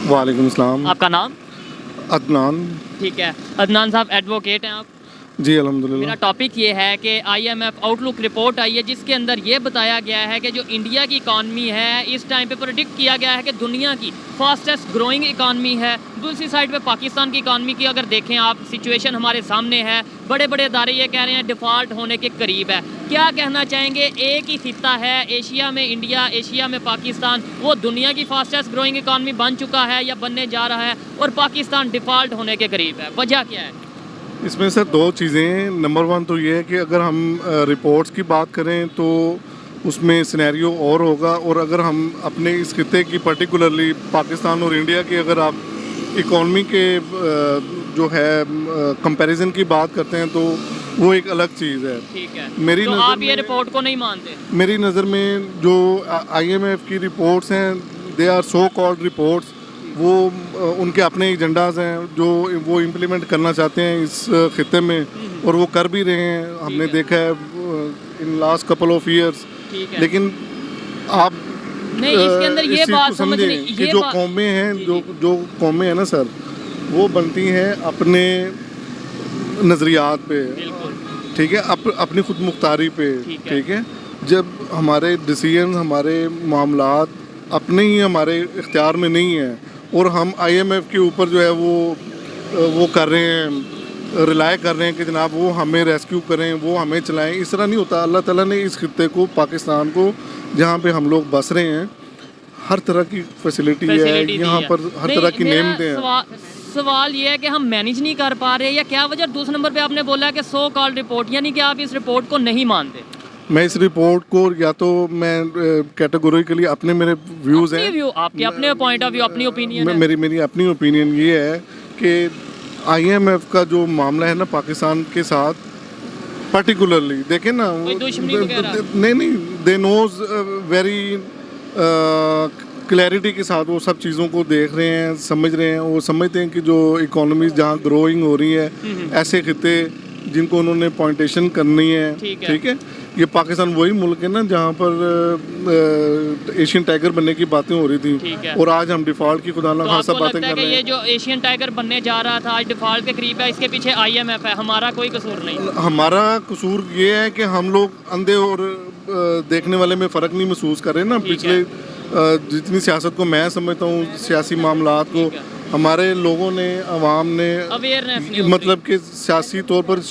वालेकुम सलाम। आपका नाम? अदनान। ठीक है, अदनान साहब एडवोकेट हैं आप? जी मेरा अल्हम्दुलिल्लाह। टॉपिक ये है कि आईएमएफ आउटलुक रिपोर्ट आई है जिसके अंदर ये बताया गया है कि जो इंडिया की इकॉनमी है इस टाइम पे प्रेडिक्ट किया गया है कि दुनिया की फास्टेस्ट ग्रोइंग इकॉनमी है। दूसरी साइड पे पाकिस्तान की इकॉनमी की अगर देखें आप, सिचुएशन हमारे सामने है, बड़े बड़े इदारे ये कह रहे हैं डिफ़ॉल्ट होने के करीब है। क्या कहना चाहेंगे, एक ही खिता है एशिया में इंडिया, एशिया में पाकिस्तान, वो दुनिया की फास्टेस्ट ग्रोइंग इकॉनमी बन चुका है या बनने जा रहा है, और पाकिस्तान डिफ़ॉल्ट होने के करीब है, वजह क्या है? इसमें सर दो चीज़ें। नंबर वन तो ये है कि अगर हम रिपोर्ट्स की बात करें तो उसमें सिनेरियो और होगा, और अगर हम अपने इस खिते की पर्टिकुलरली पाकिस्तान और इंडिया की अगर आप इकॉनमी के जो है कंपैरिजन की बात करते हैं तो वो एक अलग चीज़ है। ठीक है, मेरी तो नज़र आप ये में रिपोर्ट को नहीं मानते? मेरी नज़र में जो आईएमएफ की रिपोर्ट्स हैं, they are so called reports, वो उनके अपने एजेंडाज हैं जो वो इम्प्लीमेंट करना चाहते हैं इस खिते में, और वो कर भी रहे हैं, हमने देखा है in last couple of years. ठीक है, लेकिन आप नहीं इसके अंदर ये इस चीज़ बात को समझें समझनी कि ये जो बात- कौमें हैं, जी, जो कौमें हैं ना सर, वो बनती हैं अपने नज़रियात पे, बिल्कुल ठीक है, अपनी खुद मुख्तारी पे, ठीक है। ठीक है। जब हमारे डिसीजन, हमारे मामलात अपने ही हमारे इख्तियार में नहीं है और हम आईएमएफ के ऊपर जो है वो कर रहे हैं, रिलाय कर रहे हैं कि जनाब वो हमें रेस्क्यू करें, वो हमें चलाएं, इस तरह नहीं होता। अल्लाह ताला ने इस खित्ते को, पाकिस्तान को, जहाँ पे हम लोग बस रहे हैं, हर तरह की फैसिलिटी है, फैसिलिटी यहाँ दी है। पर हर नहीं, तरह की मेरा नेमतें हैं। सवाल ये है कि हम मैनेज नहीं कर पा रहे या क्या वजह? दूसरे नंबर पे आपने बोला कि सो कॉल्ड रिपोर्ट, यानी कि आप इस रिपोर्ट को नहीं मानते। मैं इस रिपोर्ट को, या तो मैं कैटेगोरिकली अपने मेरे व्यूज़ अपनी हैं, व्यू, आपके अपने पॉइंट ऑफ व्यू, अपनी ओपिनियन है। मेरी अपनी ओपिनियन ये है कि आईएमएफ का जो मामला है ना पाकिस्तान के साथ पर्टिकुलरली, देखें ना, कोई दुश्मनी वगैरह? नहीं, दे नोज वेरी क्लैरिटी के साथ वो सब चीज़ों को देख रहे हैं, समझ रहे हैं। वो समझते हैं कि जो इकोनॉमीज जहाँ ग्रोइंग हो रही है, ऐसे खिते जिनको उन्होंने पॉइंटेशन करनी है, ठीक है। ठीक है। ये पाकिस्तान वही मुल्क है ना जहाँ पर एशियन टाइगर बनने की बातें हो रही ठीक थी, है। और आज हम डिफ़ॉल्ट की खुदा ना तो खासा आपको बातें लगता है कर कि रहे ये हैं। जो एशियन टाइगर बनने जा रहा था आज डिफॉल्ट के करीब है, इसके पीछे आईएमएफ है, हमारा कोई कसूर नहीं? हमारा कसूर ये है कि हम लोग अंधे और देखने वाले में फ़र्क नहीं महसूस कर रहे ना। ठीक पिछले जितनी सियासत को मैं समझता हूँ, सियासी मामलात को, ठीक है। हमारे लोगों ने, अवाम ने, अवेयरनेस नहीं होती। मतलब कि सियासी तौर पर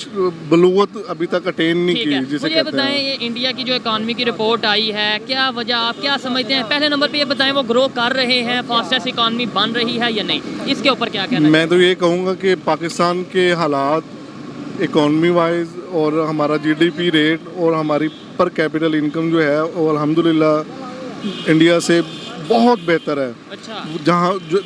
बलूगत अभी तक अटेन नहीं ठीक की, है, जिसे मुझे कहते बताएं, हैं। ये इंडिया की जो इकॉनमी की रिपोर्ट आई है, क्या वजह, आप क्या समझते हैं? पहले नंबर पे ये बताएं, वो ग्रो कर रहे हैं, फास्टेस्ट इकॉनमी बन रही है या नहीं, इसके ऊपर क्या कहना मैं तो ये कहूँगा कि पाकिस्तान के हालात इकॉनमी वाइज और हमारा जीडीपी रेट और हमारी पर कैपिटल इनकम जो है वो अल्हम्दुलिल्लाह इंडिया से बहुत बेहतर है। अच्छा,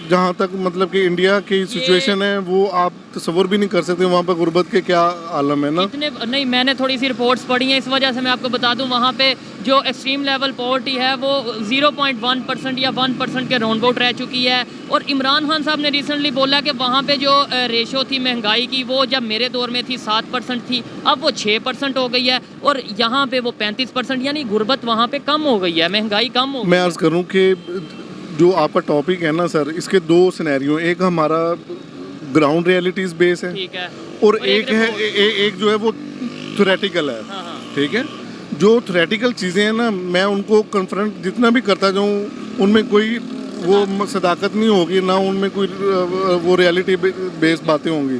जहाँ तक मतलब कि इंडिया की सिचुएशन है वो आप तस्वर भी नहीं कर सकते, वहाँ पर गुर्बत के क्या आलम है ना। कितने नहीं, मैंने थोड़ी सी रिपोर्ट्स पढ़ी हैं, इस वजह से मैं आपको बता दूं, वहाँ पे जो एक्सट्रीम लेवल पॉवर्टी है वो 0.1% या 1% के राउंड अबाउट रह चुकी है। और इमरान खान साहब ने रिसेंटली बोला कि वहाँ पे जो रेशो थी महंगाई की, वो जब मेरे दौर में थी 7% थी, अब वो 6% हो गई है, और यहाँ पे वो 35%, यानी गुर्बत वहाँ पे कम हो गई है, महंगाई कम हो गई। मैं अर्ज़ करूँ कि जो आपका टॉपिक है ना सर, इसके दो सिनेरियो, एक हमारा ग्राउंड रियलिटीज़ बेस है, ठीक है, और एक है एक जो है वो थ्योरेटिकल है, हाँ हाँ, ठीक है। जो थ्योरेटिकल चीज़ें हैं ना, मैं उनको कन्फ्रंट जितना भी करता जाऊँ, उनमें कोई वो सदाकत नहीं होगी ना, उनमें कोई वो रियलिटी बेस्ड बातें होंगी।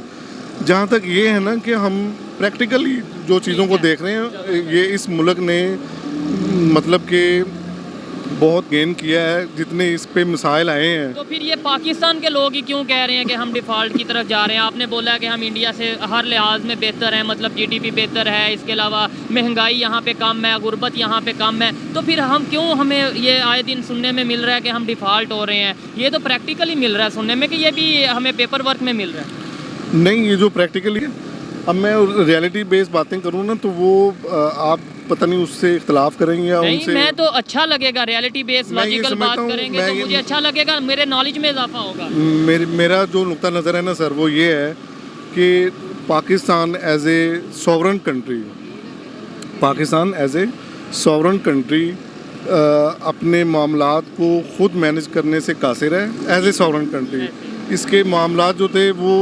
जहाँ तक ये है ना कि हम प्रैक्टिकली जो चीज़ों को देख रहे हैं, ये इस मुल्क ने मतलब कि बहुत गेन किया है, जितने इस पे मिसाइल आए हैं। तो फिर ये पाकिस्तान के लोग ही क्यों कह रहे हैं कि हम डिफ़ॉल्ट की तरफ जा रहे हैं? आपने बोला कि हम इंडिया से हर लिहाज में बेहतर हैं, मतलब जीडीपी बेहतर है, इसके अलावा महंगाई यहाँ पे कम है, गुर्बत यहाँ पे कम है, तो फिर हम क्यों, हमें ये आए दिन सुनने में मिल रहा है कि हम डिफ़ॉल्ट हो रहे हैं? ये तो प्रैक्टिकली मिल रहा है सुनने में, कि ये भी हमें पेपर वर्क में मिल रहा है। नहीं, ये जो प्रैक्टिकली है, अब मैं रियलिटी बेस्ड बातें करूँ ना तो वो आप पता नहीं उससे इख्तलाफ करेंगे या नहीं, उनसे। मैं तो अच्छा लगेगा, रियलिटी बेस्ड मैं ये लॉजिकल समझता बात हूँ, करेंगे तो मुझे अच्छा लगेगा, मेरे नॉलेज में इजाफा होगा। मेरा जो नुक्ता नज़र है ना सर, वो ये है कि Pakistan as a sovereign country, Pakistan as a sovereign country अपने मामलात को खुद मैनेज करने से कासिर है एज ए सॉवरेन कंट्री। इसके मामलात जो थे वो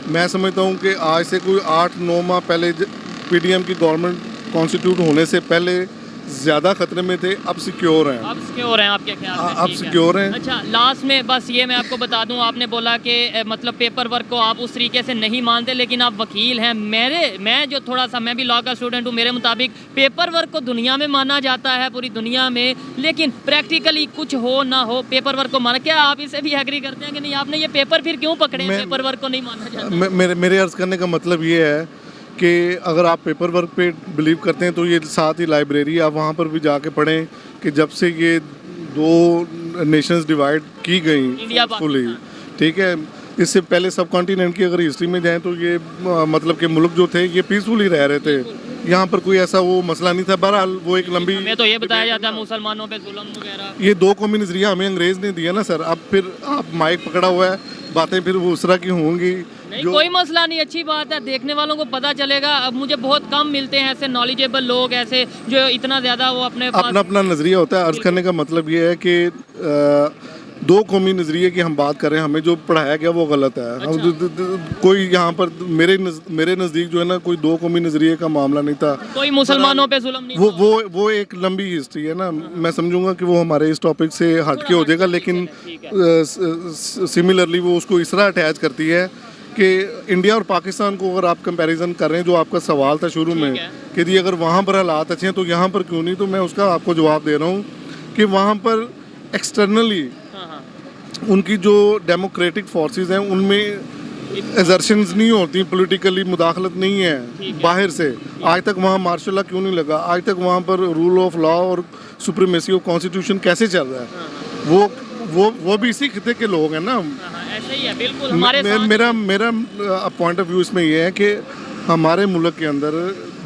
मैं समझता हूँ कि आज से कोई 8-9 माह पहले पीडीएम की गवर्नमेंट कॉन्स्टिट्यूट होने से पहले ज़्यादा खतरे में थे, अब सिक्योर हैं। अब सिक्योर हैं आपके ख्याल में? अब सिक्योर हैं। अच्छा, लास्ट में बस ये मैं आपको बता दूं, आपने बोला कि मतलब पेपर वर्क को आप उस तरीके से नहीं मानते, लेकिन आप वकील हैं। मैं जो थोड़ा सा, मैं भी लॉ का स्टूडेंट हूँ, मेरे मुताबिक पेपर वर्क को दुनिया में माना जाता है, पूरी दुनिया में, लेकिन प्रैक्टिकली कुछ हो ना हो पेपर वर्क को माना। क्या आप इसे भी एग्री करते हैं कि नहीं? आपने ये पेपर फिर क्यों पकड़े, पेपर वर्क को नहीं माना जाता? मेरे अर्ज़ करने का मतलब ये है कि अगर आप पेपर वर्क पे बिलीव करते हैं तो ये साथ ही लाइब्रेरी, आप वहाँ पर भी जाके पढ़ें कि जब से ये 2 नेशंस डिवाइड की गई फुली, ठीक है, इससे पहले सब कॉन्टिनेंट की अगर हिस्ट्री में जाएं तो ये मतलब कि मुल्क जो थे ये पीसफुली रह रहे थे, यहाँ पर कोई ऐसा वो मसला नहीं था। बहरहाल वो एक लंबी, हमें तो ये बताया जाता है मुसलमानों पे जुल्म वगैरह। ये 2 कौमी नजरिया हमें अंग्रेज़ ने दिया ना सर। अब फिर आप माइक पकड़ा हुआ है, बातें फिर वो उस तरह की होंगी। नहीं, कोई मसला नहीं, अच्छी बात है, देखने वालों को पता चलेगा। अब मुझे बहुत कम मिलते हैं ऐसे नॉलेजेबल लोग, ऐसे जो इतना ज़्यादा वो अपना नज़रिया होता है। अर्ज़ करने का मतलब ये है कि 2 कौमी नज़रिए की हम बात कर रहे हैं, हमें जो पढ़ाया गया वो गलत है। अच्छा। कोई यहाँ पर मेरे नज़दीक जो है ना, कोई 2 कौमी नज़रिए का मामला नहीं था, कोई मुसलमानों पे जुल्म नहीं। वो एक लंबी हिस्ट्री है ना। मैं समझूंगा कि वो हमारे इस टॉपिक से हट के हो जाएगा, लेकिन सिमिलरली वो उसको इस तरह अटैच करती है कि इंडिया और पाकिस्तान को अगर आप कंपैरिजन कर रहे हैं, जो आपका सवाल था शुरू में कि जी अगर वहाँ पर हालात अच्छे हैं तो यहाँ पर क्यों नहीं, तो मैं उसका आपको जवाब दे रहा हूँ कि वहाँ पर एक्सटर्नली उनकी जो डेमोक्रेटिक फोर्सेस हैं उनमें एजर्शंस नहीं होती, पॉलिटिकली मुदाखलत नहीं है बाहर से। आज तक वहाँ मार्शल लॉ क्यों नहीं लगा? आज तक वहाँ पर रूल ऑफ लॉ और सुप्रीमेसी ऑफ कॉन्स्टिट्यूशन कैसे चल रहा है? वो भी इसी खिते के लोग हैं ना। ऐसे ही है, बिल्कुल हमारे मेरा पॉइंट ऑफ व्यू इसमें ये है कि हमारे मुल्क के अंदर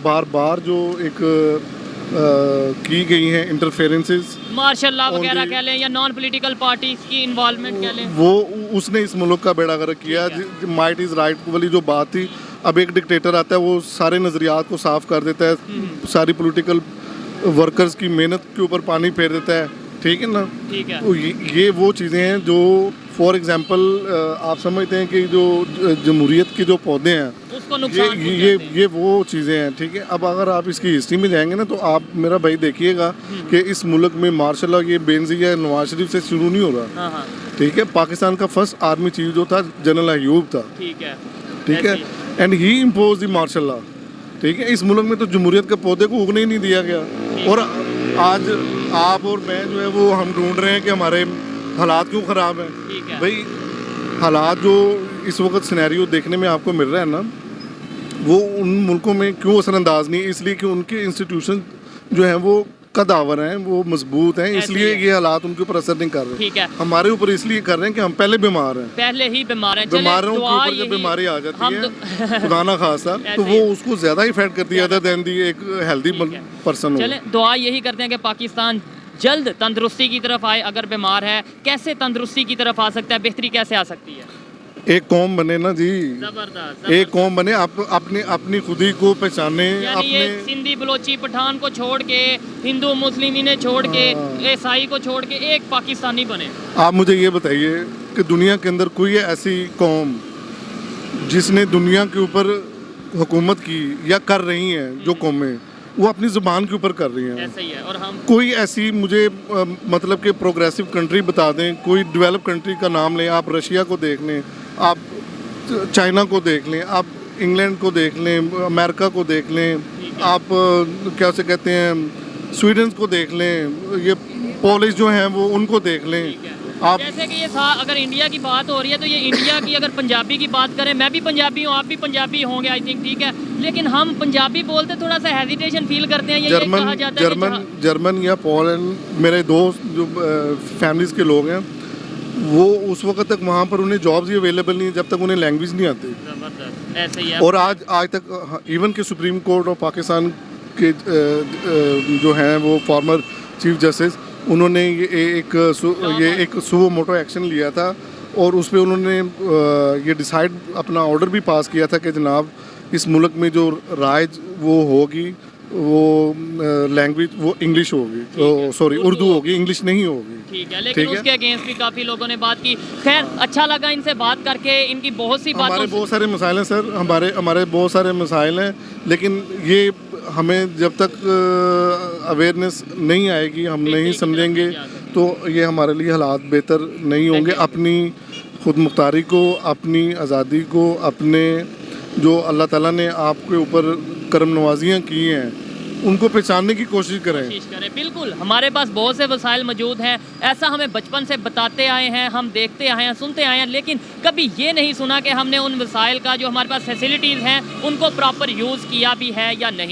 बार बार जो एक की गई हैं इंटरफेरेंसेस, मार्शल लॉ वगैरह कह लें या नॉन पॉलिटिकल पार्टीज की इन्वॉल्वमेंट कह लें, वो उसने इस मुल्क का बेड़ा गर्क किया। माइट इज़ राइट वाली जो बात थी, अब एक डिक्टेटर आता है, वो सारे नज़रियात को साफ कर देता है, सारी पॉलिटिकल वर्कर्स की मेहनत के ऊपर पानी फेर देता है, ठीक है ना। ठीक है, तो ये वो चीज़ें हैं जो फॉर एग्जांपल आप समझते हैं कि जो जमहूरियत के जो पौधे हैं उसको नुकसान ये वो चीज़ें हैं, ठीक है। अब अगर आप इसकी हिस्ट्री में जाएंगे ना तो आप मेरा भाई देखिएगा कि इस मुल्क में मार्शल लॉ ये बेनज़ीर नवाज शरीफ से शुरू नहीं हो रहा, ठीक है। पाकिस्तान का फर्स्ट आर्मी चीफ जो था जनरल अयूब था, ठीक है, and he impose the martial law, ठीक है। इस मुल्क में तो जमहूरियत के पौधे को उगने ही नहीं दिया गया। और आज आप और मैं जो है वो हम ढूंढ रहे हैं कि हमारे हालात क्यों ख़राब हैं। भाई हालात जो इस वक्त सिनेरियो देखने में आपको मिल रहा है ना, वो उन मुल्कों में क्यों असरअंदाज नहीं, इसलिए कि उनके इंस्टीट्यूशन जो हैं वो कदावर हैं, वो मजबूत हैं, इसलिए ये हालात उनके ऊपर असर नहीं कर रहे। ठीक है, हमारे ऊपर इसलिए कर रहे हैं कि हम पहले बीमार हैं, पहले ही बीमार हैं। बीमारों के ऊपर जब बीमारी आ जाती है खुदा ना खासा, तो वो उसको ज़्यादा इफेक्ट करती है अदर देन दी एक हेल्दी पर्सन। चलें, दुआ यही करते हैं कि पाकिस्तान जल्द तंदुरुस्ती की तरफ आए। अगर बीमार है, कैसे तंदुरुस्ती की तरफ आ सकता है, बेहतरी कैसे आ सकती है? एक कौम बने ना जी, एक कौम बने, अपनी खुदी को पहचाने, अपने सिंधी बलोची पठान को छोड़ के, हिंदू मुस्लिम इन्हें छोड़ के, ईसाई को छोड़ के एक पाकिस्तानी बने। आप मुझे ये बताइए कि दुनिया के अंदर कोई ऐसी कौम जिसने दुनिया के ऊपर हुकूमत की या कर रही हैं, जो कौमें वो अपनी ज़ुबान के ऊपर कर रही हैं, ऐसा ही है। और हम कोई ऐसी मुझे मतलब कि प्रोग्रेसिव कंट्री बता दें, कोई डेवलप कंट्री का नाम लें। आप रशिया को देख लें, आप चाइना को देख लें, आप इंग्लैंड को देख लें, अमेरिका को देख लें, आप क्या से कहते हैं स्वीडन को देख लें, ये पोलिश जो हैं वो उनको देख लें। आप जैसे कि ये अगर इंडिया की बात हो रही है तो ये इंडिया की अगर पंजाबी की बात करें, मैं भी पंजाबी हूँ, आप भी पंजाबी होंगे आई थिंक, ठीक है, लेकिन हम पंजाबी बोलते थोड़ा सा हेजिटेशन फील करते हैं। ये कहा जाता है जर्मन या पोलैंड, मेरे दोस्त जो फैमिलीज़ के लोग हैं वो उस वक्त तक वहाँ पर उन्हें जॉब्स ही अवेलेबल नहीं है जब तक उन्हें लैंग्वेज नहीं आती। ऐसे ही है। और आज तक इवन के सुप्रीम कोर्ट ऑफ पाकिस्तान के जो हैं वो फॉर्मर चीफ जस्टिस, उन्होंने ये एक सुवो मोटो एक्शन लिया था और उस पर उन्होंने ये डिसाइड अपना ऑर्डर भी पास किया था कि जनाब इस मुल्क में जो राय वो होगी वो लैंग्वेज वो इंग्लिश होगी, सॉरी उर्दू होगी, इंग्लिश नहीं होगी। ठीक है, लेकिन ठीक है? उसके अगेंस्ट भी काफ़ी लोगों ने बात की। खैर, अच्छा लगा इनसे बात करके, इनकी बहुत सी हमारे बातों बहुत सारे मसाइल हैं सर, हमारे बहुत सारे मसाइल हैं, लेकिन ये हमें जब तक अवेयरनेस नहीं आएगी, हम नहीं समझेंगे, तो ये हमारे लिए हालात बेहतर नहीं होंगे। अपनी खुद मुख्तारी को, अपनी आज़ादी को, अपने जो अल्लाह ताला ने आपके ऊपर करम नवाजियाँ की हैं, उनको पहचानने की कोशिश करें। बिल्कुल, हमारे पास बहुत से वसाइल मौजूद हैं, ऐसा हमें बचपन से बताते आए हैं, हम देखते आए हैं, सुनते आए हैं, लेकिन कभी ये नहीं सुना कि हमने उन वसाइल का, जो हमारे पास फैसिलिटीज़ हैं, उनको प्रॉपर यूज़ किया भी है या नहीं।